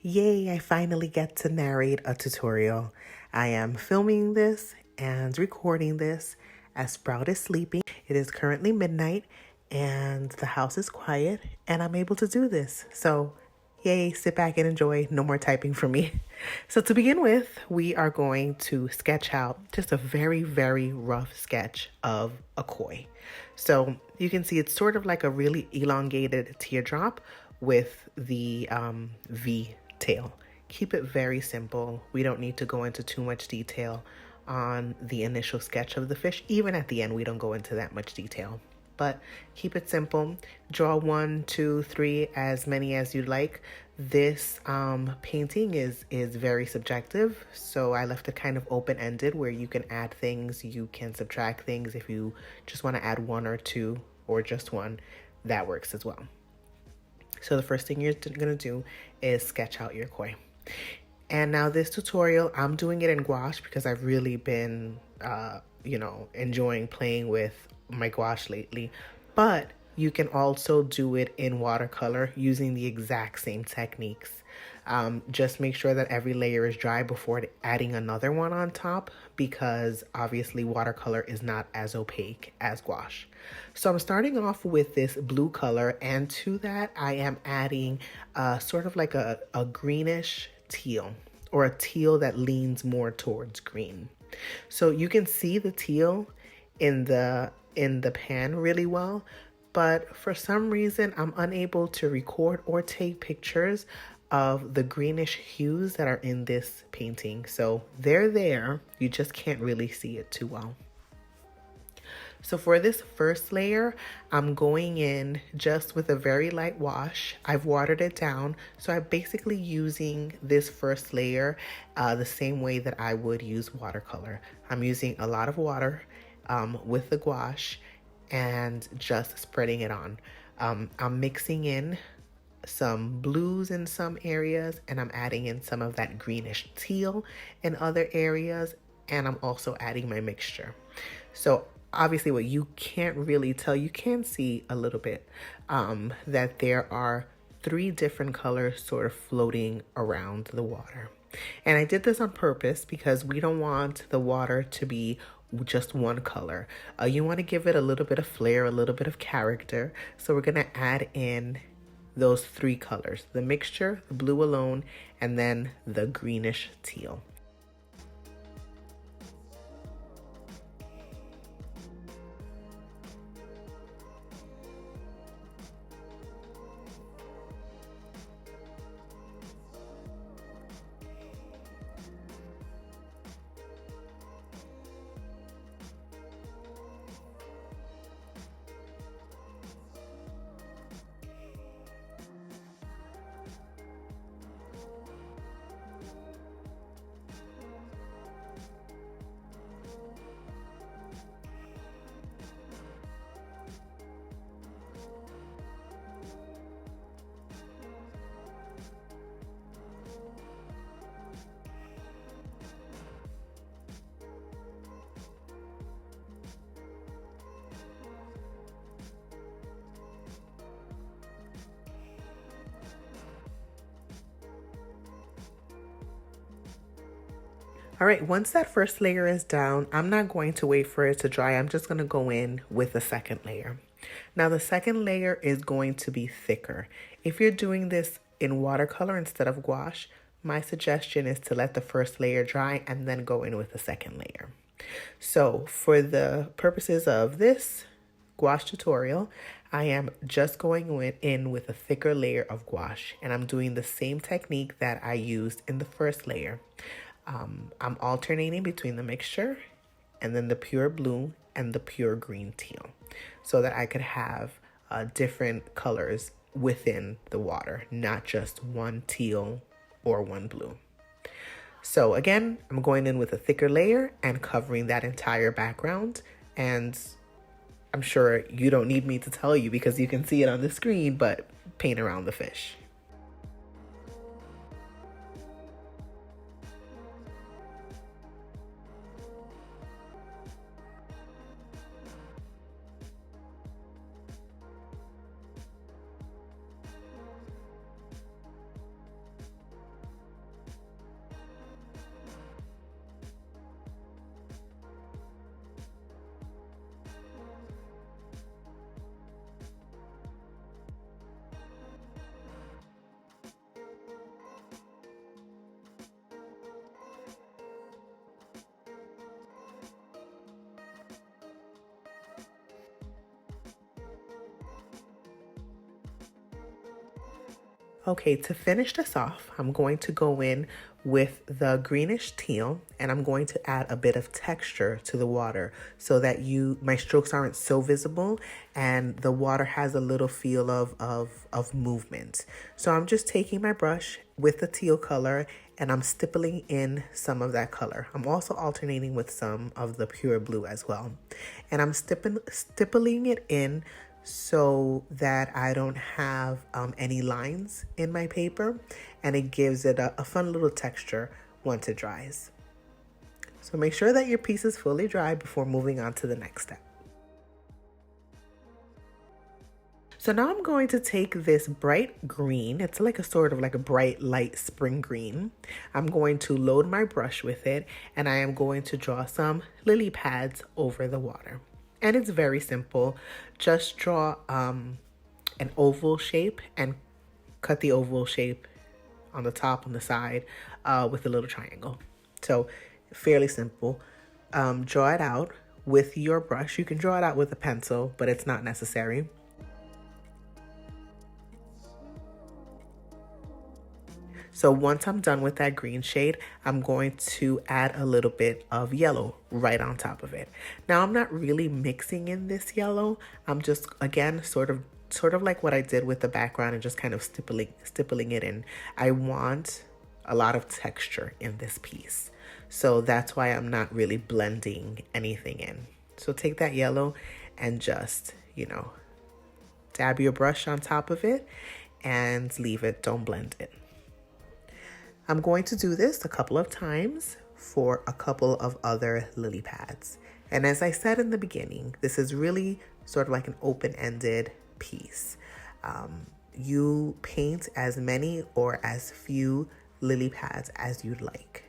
Yay, I finally get to narrate a tutorial. I am filming this and recording this as Sprout is sleeping. It is currently midnight and the house is quiet and I'm able to do this. So yay, sit back and enjoy. No more typing for me. So to begin with, we are going to sketch out just a very, very rough sketch of a koi. So you can see it's sort of like a really elongated teardrop with the V tail. Keep it very simple. We don't need to go into too much detail on the initial sketch of the fish. Even at the end, we don't go into that much detail. But keep it simple. Draw 1, 2, 3, as many as you'd like. This painting is very subjective, so I left it kind of open-ended where you can add things, you can subtract things. If you just want to add 1 or 2 or just 1, that works as well. So the first thing you're going to do is sketch out your koi. And now this tutorial, I'm doing it in gouache because I've really been, enjoying playing with my gouache lately. But you can also do it in watercolor using the exact same techniques. Just make sure that every layer is dry before adding another one on top, because obviously watercolor is not as opaque as gouache. So I'm starting off with this blue color, and to that I am adding sort of like a greenish teal, or a teal that leans more towards green. So you can see the teal in the pan really well, but for some reason I'm unable to record or take pictures of the greenish hues that are in this painting. So they're there, you just can't really see it too well. So for this first layer, I'm going in just with a very light wash. I've watered it down, so I'm basically using this first layer the same way that I would use watercolor. I'm using a lot of water with the gouache and just spreading it on. I'm mixing in some blues in some areas, and I'm adding in some of that greenish teal in other areas, and I'm also adding my mixture. So obviously what you can't really tell, you can see a little bit that there are 3 different colors sort of floating around the water. And I did this on purpose because we don't want the water to be just one color. You want to give it a little bit of flair, a little bit of character. So we're going to add in those 3 colors, the mixture, the blue alone, and then the greenish teal. All right, once that first layer is down, I'm not going to wait for it to dry. I'm just going to go in with the second layer. Now the second layer is going to be thicker. If you're doing this in watercolor instead of gouache, my suggestion is to let the first layer dry and then go in with the second layer. So for the purposes of this gouache tutorial, I am just going in with a thicker layer of gouache, and I'm doing the same technique that I used in the first layer. I'm alternating between the mixture and then the pure blue and the pure green teal, so that I could have different colors within the water, not just one teal or one blue. So again, I'm going in with a thicker layer and covering that entire background. And I'm sure you don't need me to tell you because you can see it on the screen, but paint around the fish. Okay, to finish this off, I'm going to go in with the greenish teal and I'm going to add a bit of texture to the water so that my strokes aren't so visible and the water has a little feel of movement. So I'm just taking my brush with the teal color and I'm stippling in some of that color. I'm also alternating with some of the pure blue as well. And I'm stippling it in so that I don't have any lines in my paper, and it gives it a fun little texture once it dries. So make sure that your piece is fully dry before moving on to the next step. So now I'm going to take this bright green, it's like a sort of like a bright light spring green. I'm going to load my brush with it and I am going to draw some lily pads over the water. And it's very simple. Just draw an oval shape and cut the oval shape on the top, on the side, with a little triangle. So fairly simple. Draw it out with your brush. You can draw it out with a pencil, but it's not necessary. So once I'm done with that green shade, I'm going to add a little bit of yellow right on top of it. Now I'm not really mixing in this yellow. I'm just, again, sort of like what I did with the background and just kind of stippling it in. I want a lot of texture in this piece. So that's why I'm not really blending anything in. So take that yellow and just, dab your brush on top of it and leave it, don't blend it. I'm going to do this a couple of times for a couple of other lily pads. And as I said in the beginning, this is really sort of like an open-ended piece. You paint as many or as few lily pads as you'd like.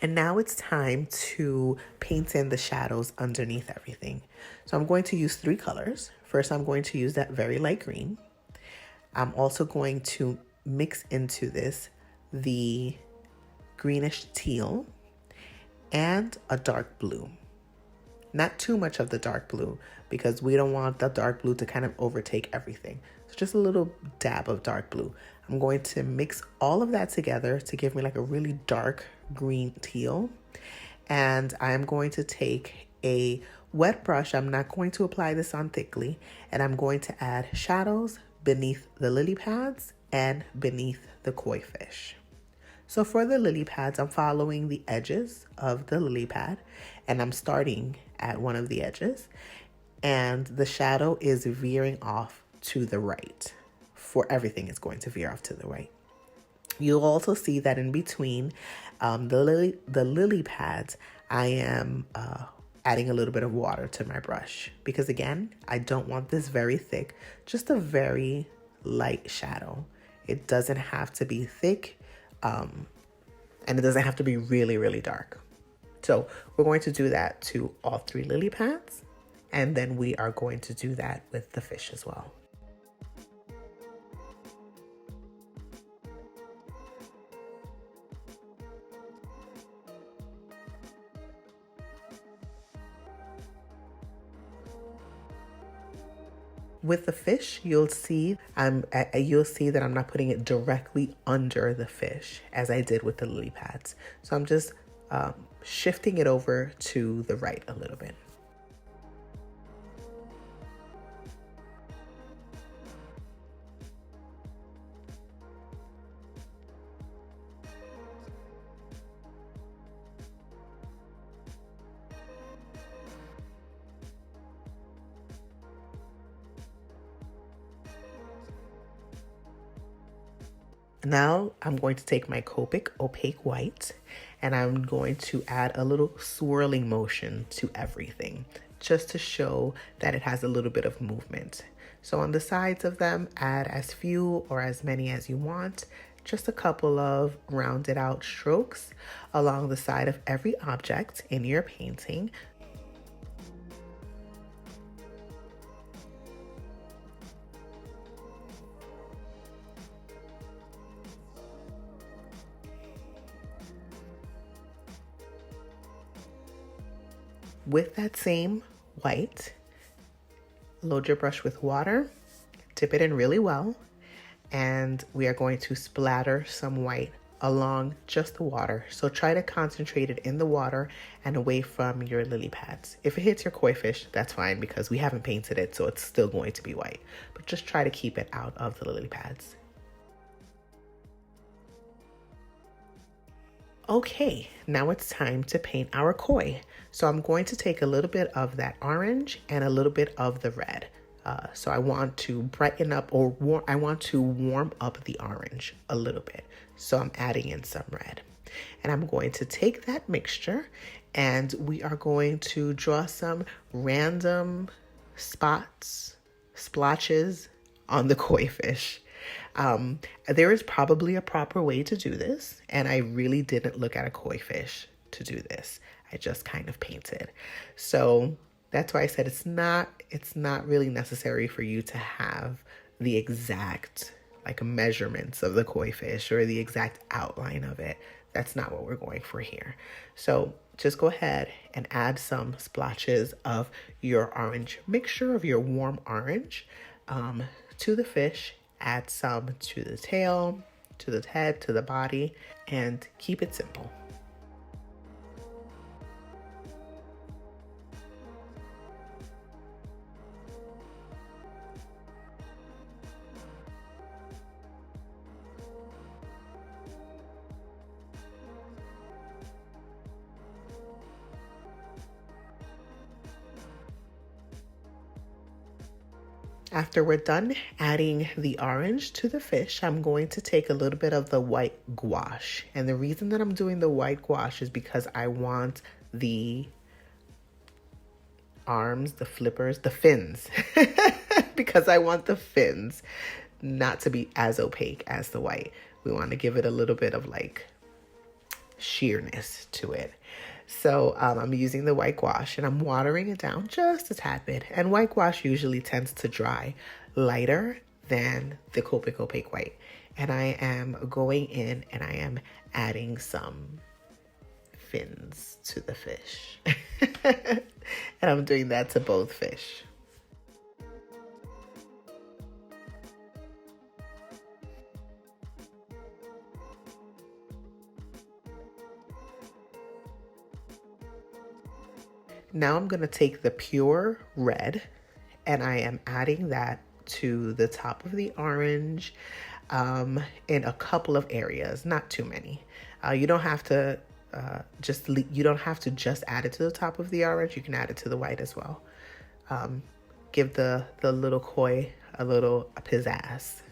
And now it's time to paint in the shadows underneath everything. So I'm going to use 3 colors. First, I'm going to use that very light green. I'm also going to mix into this the greenish teal and a dark blue. Not too much of the dark blue because we don't want the dark blue to kind of overtake everything. So just a little dab of dark blue. I'm going to mix all of that together to give me like a really dark green teal. And I'm going to take a wet brush. I'm not going to apply this on thickly. And I'm going to add shadows beneath the lily pads and beneath the koi fish. So for the lily pads, I'm following the edges of the lily pad and I'm starting at one of the edges and the shadow is veering off to the right. For everything, it's going to veer off to the right. You'll also see that in between the lily pads, I am adding a little bit of water to my brush because again, I don't want this very thick, just a very light shadow. It doesn't have to be thick. And it doesn't have to be really, really dark. So we're going to do that to all 3 lily pads. And then we are going to do that with the fish as well. With the fish, you'll see that I'm not putting it directly under the fish as I did with the lily pads. So I'm just shifting it over to the right a little bit. Now I'm going to take my Copic opaque white and I'm going to add a little swirling motion to everything just to show that it has a little bit of movement. So on the sides of them, add as few or as many as you want, just a couple of rounded out strokes along the side of every object in your painting. With that same white, load your brush with water, dip it in really well, and we are going to splatter some white along just the water. So try to concentrate it in the water and away from your lily pads. If it hits your koi fish, that's fine because we haven't painted it, so it's still going to be white. But just try to keep it out of the lily pads. Okay, now it's time to paint our koi. So I'm going to take a little bit of that orange and a little bit of the red. So I want to brighten up I want to warm up the orange a little bit. So I'm adding in some red. And I'm going to take that mixture and we are going to draw some random spots, splotches on the koi fish. There is probably a proper way to do this, and I really didn't look at a koi fish to do this. I just kind of painted. So that's why I said it's not really necessary for you to have the exact measurements of the koi fish or the exact outline of it. That's not what we're going for here. So just go ahead and add some splotches of your orange mixture of your warm orange to the fish. Add some to the tail, to the head, to the body, and keep it simple. After we're done adding the orange to the fish, I'm going to take a little bit of the white gouache. And the reason that I'm doing the white gouache is because I want the arms, the flippers, the fins, because I want the fins not to be as opaque as the white. We want to give it a little bit of sheerness to it. So I'm using the white gouache and I'm watering it down just a tad bit. And white gouache usually tends to dry lighter than the Copic opaque white. And I am going in and I am adding some fins to the fish. And I'm doing that to both fish. Now I'm going to take the pure red and I am adding that to the top of the orange in a couple of areas, not too many. You don't have to just add it to the top of the orange. You can add it to the white as well. Give the little koi a little pizzazz.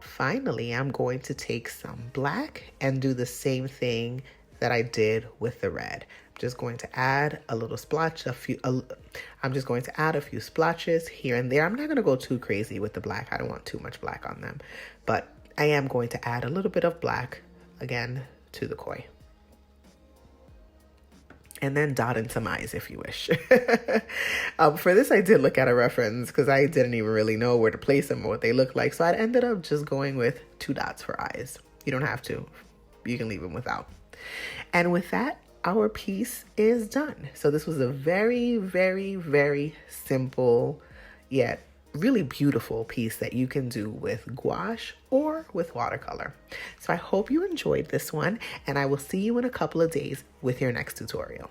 Finally, I'm going to take some black and do the same thing that I did with the red. I'm just going to add a little splotch, I'm just going to add a few splotches here and there. I'm not going to go too crazy with the black. I don't want too much black on them, but I am going to add a little bit of black again to the koi. And then dot in some eyes if you wish. For this, I did look at a reference because I didn't even really know where to place them or what they look like. So I ended up just going with 2 dots for eyes. You don't have to. You can leave them without. And with that, our piece is done. So this was a very, very, very simple yet really beautiful piece that you can do with gouache or with watercolor. So I hope you enjoyed this one and I will see you in a couple of days with your next tutorial.